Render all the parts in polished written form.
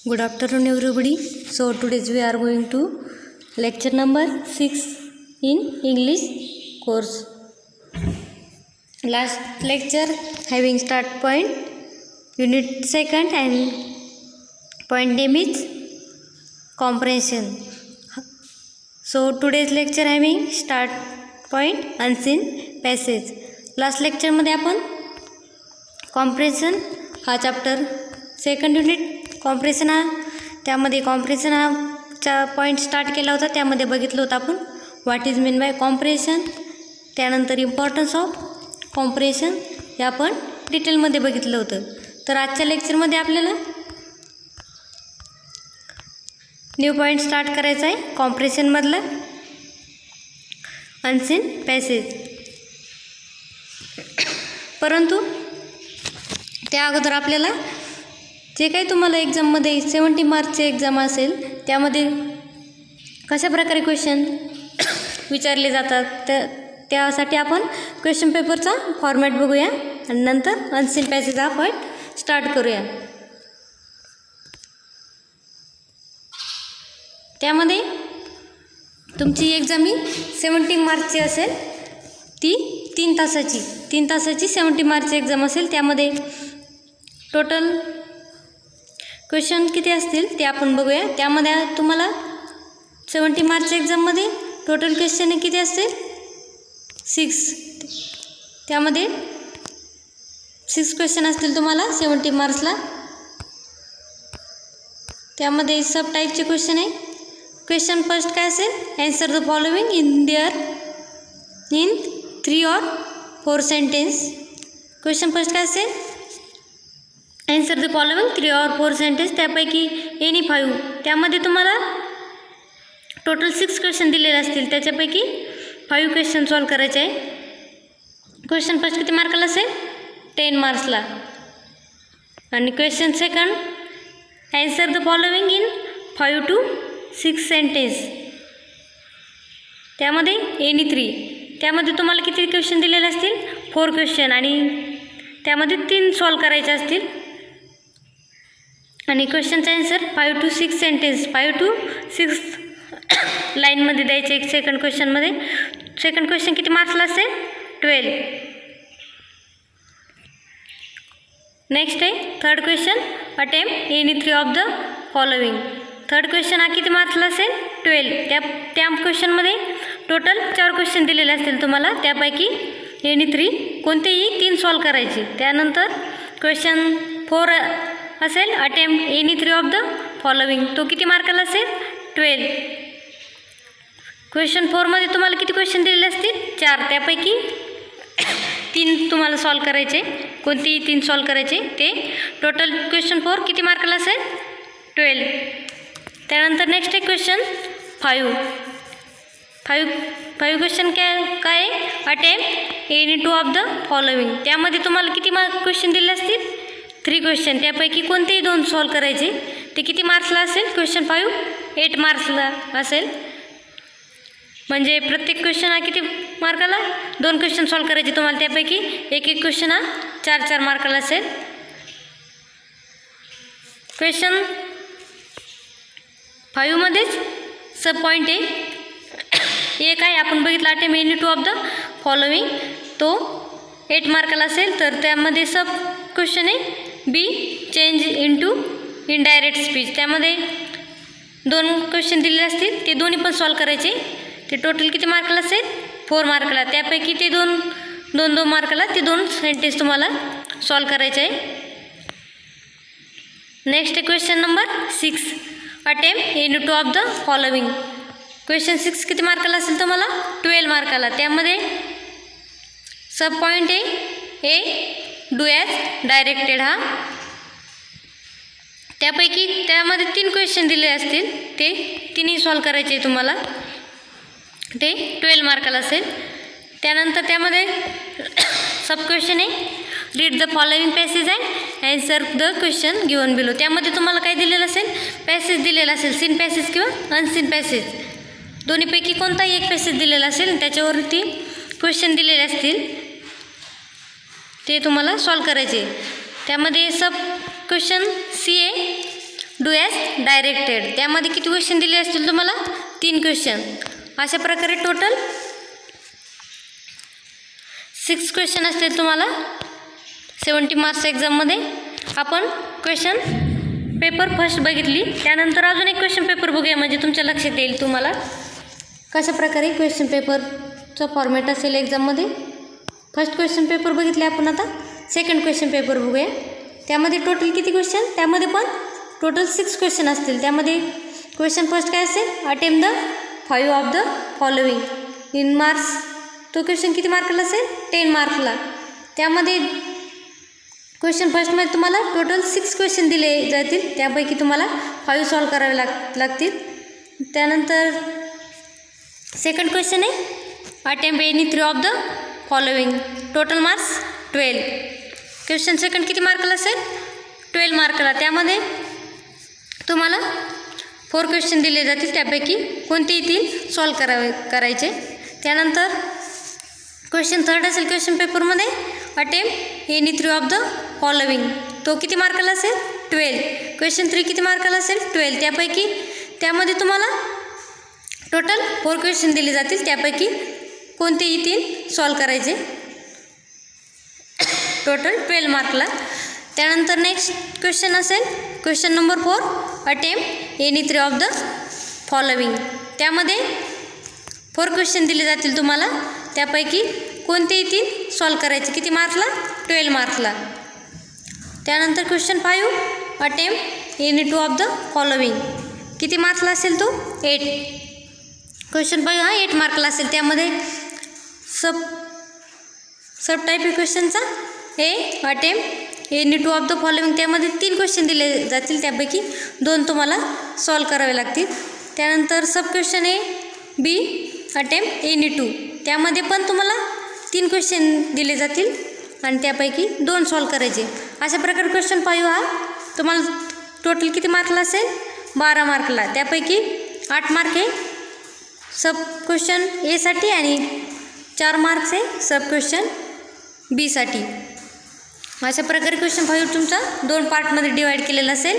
Good afternoon, everybody. So today we are going to lecture number 6 in English course. Last lecture having start point, unit second and point name is comprehension. So today's lecture having start point unseen passage. Last lecture मध्ये आपण compression हा chapter second unit compression हा त्यामध्ये compression हा चा point start केला होता. त्यामध्ये बघितलं होतं आपण what is mean bye compression, त्यानंतर इम्पॉर्टन्स ऑफ कॉम्प्रेशन हे आपण डिटेलमध्ये बघितलं होतं. तर आजच्या लेक्चरमध्ये आपल्याला न्यू पॉईंट स्टार्ट करायचा आहे कॉम्प्रेशनमधलं अनसीन पॅसेज. परंतु त्या अगोदर आपल्याला जे काही तुम्हाला एक्झाममध्ये 70 मार्क्सचे एक्झाम असेल त्यामध्ये कशा प्रकारे क्वेश्चन विचारले जातात त्यासाठी आपण क्वेश्चन पेपरचा फॉर्मॅट बघूया आणि नंतर अनसीन पॅसेज हा पॉईंट स्टार्ट करूया. त्यामध्ये तुमची एक्झाम ही 70 मार्क्सची असेल, ती 3 तासाची 70 मार्क्सची एक्झाम असेल. त्यामध्ये टोटल क्वेश्चन किती असतील ते आपण बघूया. त्यामध्ये तुम्हाला 70 मार्क्सच्या एक्झाममध्ये टोटल क्वेश्चन किती असतील 6. त्यामध्ये 6 क्वेश्चन असतील तुम्हाला 70 मार्क्सला. त्यामध्ये सब टाईपचे क्वेश्चन आहे. क्वेश्चन फर्स्ट काय असेल, answer the following in 3 or 4 sentence. Question first काय असेल, answer the following 3 or 4 sentence. त्यापैकी एनी 5. त्यामध्ये तुम्हाला टोटल 6 क्वेश्चन दिलेले असतील, त्याच्यापैकी 5 क्वेश्चन सॉल्व करायचे आहे. क्वेश्चन फर्स्ट किती मार्काला असेल 10 मार्क्सला. आणि question second, answer the following in 5 to 6 sentence. त्यामध्ये एनी 3. त्यामध्ये तुम्हाला किती क्वेश्चन दिलेले असतील 4 क्वेश्चन आणि त्यामध्ये 3 सॉल्व करायचे असतील. आणि क्वेश्चनचा आन्सर 5 to 6 सेंटेन्स 5 to 6 लाईनमध्ये द्यायचे. एक सेकंड क्वेश्चनमध्ये. सेकंड क्वेश्चन किती मार्क्सला असेल 12. नेक्स्ट आहे third question, attempt any 3 of the following. Third question हा किती मार्क्सला असेल 12. त्या क्वेश्चनमध्ये टोटल 4 क्वेश्चन दिलेले असतील तुम्हाला, त्यापैकी एनी 3 कोणतेही 3 सॉल्व करायचे. त्यानंतर क्वेश्चन 4 असेल, attempt any 3 of the following. तो किती मार्काला असेल 12. क्वेश्चन 4मध्ये तुम्हाला किती क्वेश्चन दिलेले असतील 4. त्यापैकी 3 तुम्हाला सॉल्व करायचे, कोणतेही 3 सॉल्व करायचे. ते टोटल क्वेश्चन 4 किती मार्काला असेल 12. त्यानंतर नेक्स्ट आहे क्वेश्चन 5 क्वेश्चन काय आहे, attempt any 2 of the following. त्यामध्ये तुम्हाला किती क्वेश्चन दिले असतील 3 क्वेश्चन. त्यापैकी कोणतेही 2 सॉल्व करायचे. ते किती मार्क्सला असेल क्वेश्चन 5 8 मार्क्सला असेल. म्हणजे प्रत्येक क्वेश्चन हा किती मार्काला 2 क्वेश्चन सॉल्व करायचे तुम्हाला. त्यापैकी एक क्वेश्चन हा 4 मार्काला असेल. क्वेश्चन 5मध्येच सब पॉईंट आहे. एक आहे आपण बघितला attempt any 2 of the following, तो 8 मार्काला असेल. तर त्यामध्ये सब क्वेश्चन आहे बी चेंज इंटू इनडायरेक्ट स्पीच. त्यामध्ये 2 क्वेश्चन दिलेले असतील, ते दोन्ही पण सॉल्व करायचे. ते टोटल किती मार्काला असेल 4 मार्काला. त्यापैकी ते 2 मार्काला ते 2 सेंटेन्स तुम्हाला सॉल्व करायचे आहे. नेक्स्ट आहे question number 6, attempt any 2 of the following. Question 6 किती मार्काला असेल तुम्हाला 12 मार्काला. त्यामध्ये सब पॉईंट आहे ए डू ॲज डायरेक्टेड हा. त्यापैकी त्यामध्ये 3 क्वेश्चन दिले असतील, ते 3ही सॉल्व करायचे तुम्हाला. ते 12 मार्काला असेल. त्यानंतर त्यामध्ये सब क्वेश्चन आहे read the following passage and answer the question given below. त्यामध्ये तुम्हाला काय दिलेलं असेल पॅसेज दिलेला असेल, सीन पॅसेज किंवा अनसीन पॅसेज. दोन्हीपैकी कोणताही एक पॅसेज दिलेला असेल, त्याच्यावरती क्वेश्चन दिलेले असतील, ते तुम्हाला सॉल्व करायचे. त्यामध्ये सब क्वेश्चन सी आहे डू ॲज डायरेक्टेड. त्यामध्ये किती क्वेश्चन दिले असतील तुम्हाला? 3 क्वेश्चन. अशा प्रकारे टोटल 6 क्वेश्चन असतील तुम्हाला 70 मार्क्स एक्झाममध्ये. आपण क्वेश्चन पेपर फर्स्ट बघितली, त्यानंतर अजून एक क्वेश्चन पेपर बघूया, म्हणजे तुमच्या लक्षात येईल तुम्हाला कशा प्रकारे क्वेश्चन पेपरचा फॉर्मॅट असेल एक्झाममध्ये. फर्स्ट क्वेश्चन पेपर बघितले आपण. आता सेकंड क्वेश्चन पेपर बघूया. त्यामध्ये टोटल किती क्वेश्चन? त्यामध्ये पण टोटल 6 क्वेश्चन असतील. त्यामध्ये क्वेश्चन फर्स्ट काय असेल? Attempt the 5 of the following in marks. तो क्वेश्चन किती मार्कला असेल? 10 मार्कला. त्यामध्ये क्वेश्चन फर्स्टमध्ये तुम्हाला टोटल 6 क्वेश्चन दिले जातील, त्यापैकी तुम्हाला 5 सॉल्व करावे लागतील. त्यानंतर सेकंड क्वेश्चन आहे attempt any 3 of the following, total marks 12. Question second किती मार्कला असेल? 12 मार्कला. त्यामध्ये तुम्हाला 4 क्वेश्चन दिले जातील, त्यापैकी कोणतेही 3 सॉल्व करायचे. त्यानंतर क्वेश्चन थर्ड असेल क्वेश्चन पेपरमध्ये attempt any 3 of the following, तो किती मार्काला असेल? 12. क्वेश्चन 3 किती मार्काला असेल? 12. त्यामध्ये तुम्हाला टोटल 4 क्वेश्चन दिले जातील, त्यापैकी कोणतेही 3 सॉल्व करायचे, टोटल 12 मार्कला. त्यानंतर नेक्स्ट क्वेश्चन असेल question number 4 attempt any 3 of the following. त्यामध्ये 4 क्वेश्चन दिले जातील तुम्हाला, त्यापैकी कोणतेही 3 सॉल्व करायचे. किती मार्कला? 12 मार्कला. त्यानंतर question 5 attempt any 2 of the following, किती मार्कला असेल तो? 8. क्वेश्चन 5 हा 8 मार्कला असेल. त्यामध्ये सब टाईप क्वेश्चनचा attempt any 2 of the following, त्यामध्ये 3 क्वेश्चन दिले जातील, त्यापैकी 2 तुम्हाला सॉल्व करावे लागतील. त्यानंतर सब क्वेश्चन बी अटेम्प्ट एनी 2, त्यामध्ये पण तुम्हाला 3 क्वेश्चन दिले जातील आणि त्यापैकी 2 सॉल्व करायचे. अशा प्रकारे क्वेश्चन 5 हा तुम्हाला टोटल किती मार्कला असेल? 12 मार्कला. त्यापैकी 8 मार्क आहे सब क्वेश्चन एसाठी आणि 4 मार्क्स आहे सब क्वेश्चन बीसाठी. अशा प्रकारे क्वेश्चन 5 तुमचा 2 पार्टमध्ये डिवाईड केलेला असेल,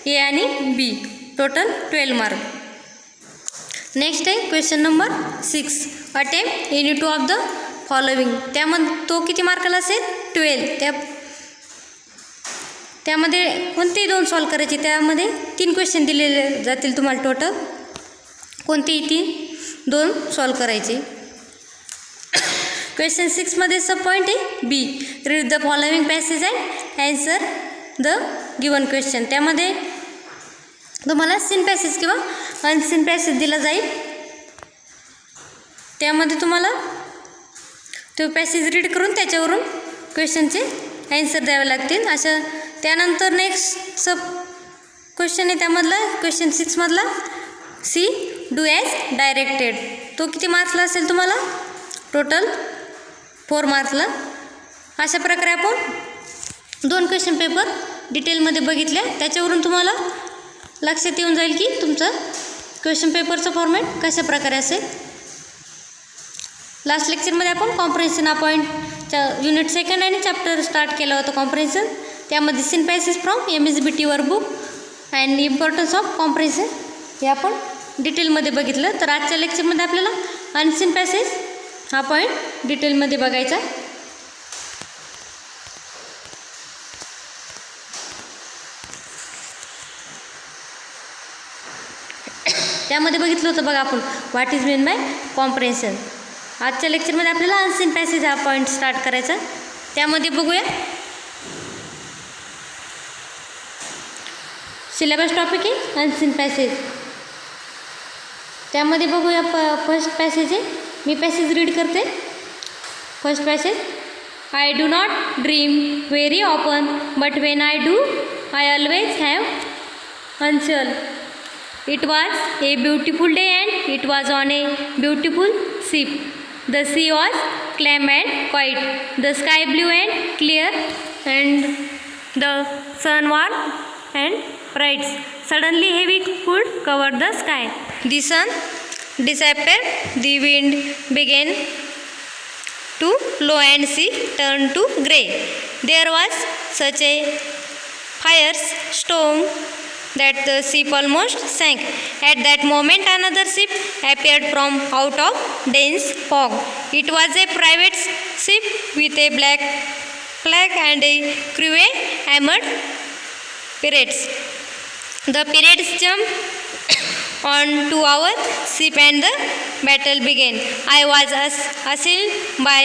ए आणि बी, टोटल 12 मार्क. नेक्स्ट आहे question number 6 attempt any 2 of the following. त्यामध्ये तो किती मार्काला असेल? 12. त्यामध्ये कोणतेही 2 सॉल्व करायचे. त्यामध्ये 3 क्वेश्चन दिलेले जातील तुम्हाला टोटल, कोणतेही 2 सॉल्व करायचे. क्वेश्चन 6मध्ये सब पॉईंट आहे b read the following passage and answer the given question. त्यामध्ये तुम्हाला सीन पॅसेज किंवा अनसीन पॅसेज दिला जाईल. त्यामध्ये तुम्हाला तो पॅसेज रीड करून त्याच्यावरून क्वेश्चनचे ॲन्सर द्यावे लागतील. अशा त्यानंतर नेक्स्ट सब क्वेश्चन आहे त्यामधला क्वेश्चन 6मधला सी डू ॲज डायरेक्टेड, तो किती मार्क्सला असेल तुम्हाला? टोटल 4 मार्क्सला. अशा प्रकारे आपण 2 क्वेश्चन पेपर डिटेलमध्ये बघितल्या, त्याच्यावरून तुम्हाला लक्षात येऊन जाईल की तुमचं क्वेश्चन पेपरचं फॉर्मॅट कशा प्रकारे असेल. लास्ट लेक्चरमध्ये आपण कॉम्प्रेन्शन पॉईंटच्या युनिट 2 आणि चॅप्टर स्टार्ट केलं होतं कॉम्प्रेन्शन. त्यामध्ये seen passage from MSBT workbook and importance of comprehension हे आपण डिटेलमध्ये बघितलं. तर आजच्या लेक्चरमध्ये आपल्याला अनसीन पॅसेज हा पॉईंट डिटेलमध्ये बघायचा. त्यामध्ये बघितलं होतं बघा आपण what is mean by comprehension. आजच्या लेक्चरमध्ये आपल्याला अनसीन पॅसेज हा पॉईंट स्टार्ट करायचा. त्यामध्ये बघूया सिलेबस टॉपिक आहे अनसीन पॅसेज. त्यामध्ये बघूया फर्स्ट पॅसेज आहे, मी पॅसेज रीड करते. First passage I do not dream very often but when I do I always have unusual. It was a beautiful day and it was on a beautiful ship. The sea was calm and quiet, the sky blue and clear, and the sun warm and bright. Suddenly heavy cloud covered the sky. The sun disappeared, the wind began to blow and sea turned to grey. There was such a fierce storm that the ship almost sank. At that moment, another ship appeared from out of dense fog. It was a private ship with a black flag and a crew armed pirates. The pirates jumped on to our ship and the battle began. I was assailed by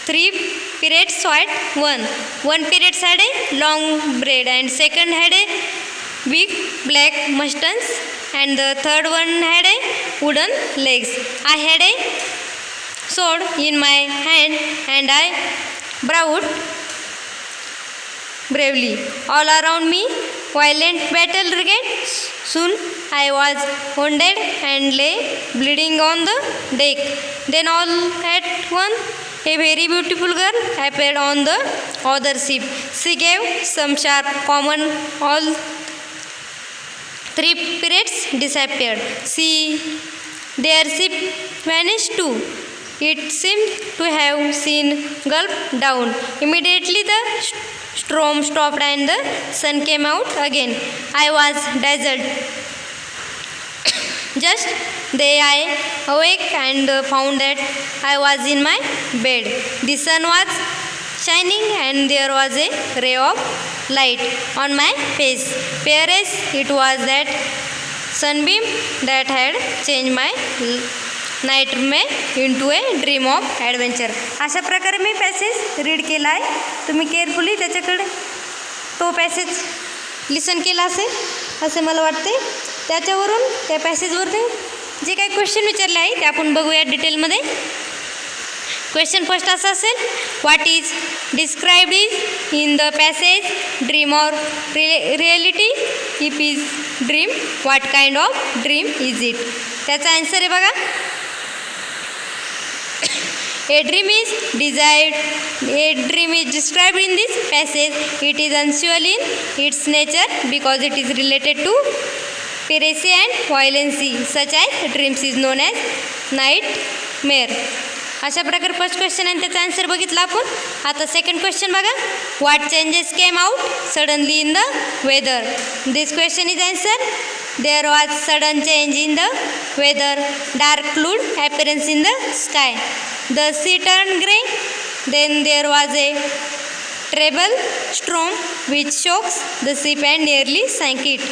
3 pirates at one pirate had a long beard and second had a big black mustache and the third one had a wooden legs. I had a sword in my hand and I bowed bravely. All around me violent battle raged. Soon I was wounded and lay bleeding on the deck. Then all at once a very beautiful girl appeared on the other ship. She gave some sharp command. All 3 pirates disappeared. Their ship vanished too. It seemed to have seen gulp down. Immediately the storm stopped and the sun came out again. I was dazzled. Just then I awake and found that I was in my bed. The sun was shining and there was a ray of light on my face. Whereas it was that sunbeam that had changed my nightmare into a dream of adventure. अशा प्रकारे मी passage read केला आहे. तुम्ही carefully त्याच्याकडे तो passage लिसन केला असेल असे मला वाटते. त्याच्यावरून त्या पॅसेजवरती जे काही क्वेश्चन विचारले आहे ते आपण बघूया डिटेलमध्ये. क्वेश्चन फर्स्ट असा असेल, what is described is in the passage dream or reality. If is dream what kind of dream is it. त्याचा आन्सर आहे बघा, a dream is desired. A dream is described in this passage. It is unusual in its nature because it is related to piracy and violence. Such as dreams is known as nightmare. अशा प्रकारे first question आणि त्याचा answer बघितला आपण. आता second question बघा, what changes came out suddenly in the weather. This question is answer, there was sudden change in the weather. Dark cloud appearance in the sky. The sea turned grey. Then there was a terrible storm which shook the ship and nearly sank it.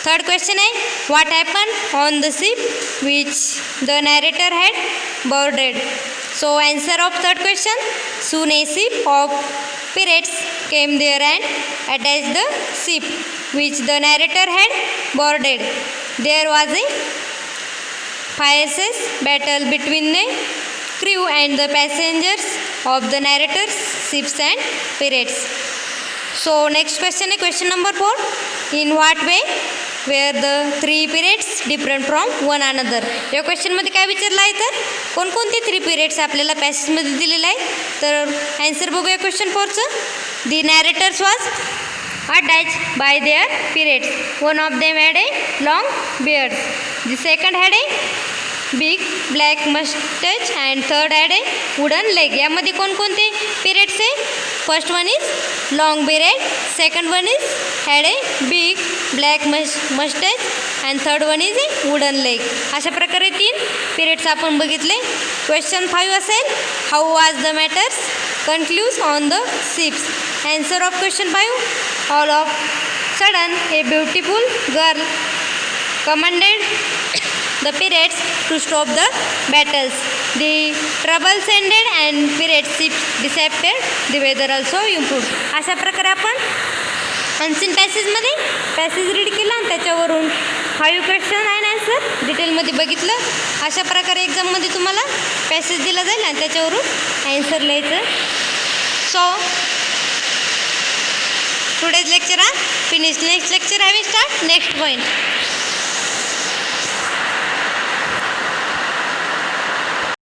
Third question is, what happened on the ship which the narrator had boarded. So answer of third question, soon a ship of pirates came there and attacked the ship which the narrator had boarded. There was a fierce battle between the crew and the passengers of the narrator's ships and pirates. So next question is question number 4. In what way were the 3 pirates different from one another. या क्वेश्चनमध्ये काय विचारलं आहे तर कोणकोणते 3 pirates आपल्याला पॅसेजमध्ये दिलेले आहे. तर आन्सर बघूया question 4चं. The narrators was attached by their pirates. One of them had a long beard. The second had a big black moustache and third had a wooden leg. यामध्ये कोणकोणते पिरियड्स आहे. First one is long beard, second one is had a big black moustache and third one is a wooden leg. अशा प्रकारे 3 pirates आपण बघितले. Question 5 असेल, how was the matters conclude on the ships. Answer of question 5, all of sudden a beautiful girl commanded the pirates to stop the battles. The troubles ended and pirate ships disappeared. The weather also improved. अशा प्रकारे आपण unseen पॅसेजमध्ये passage read केला आणि त्याच्यावरून 5 question आणि answer डिटेलमध्ये बघितलं. अशा प्रकारे एक्झाममध्ये तुम्हाला पॅसेज दिला जाईल आणि त्याच्यावरून आन्सर लिहायचं. So today's lecture are finished. Next lecture I will start next point.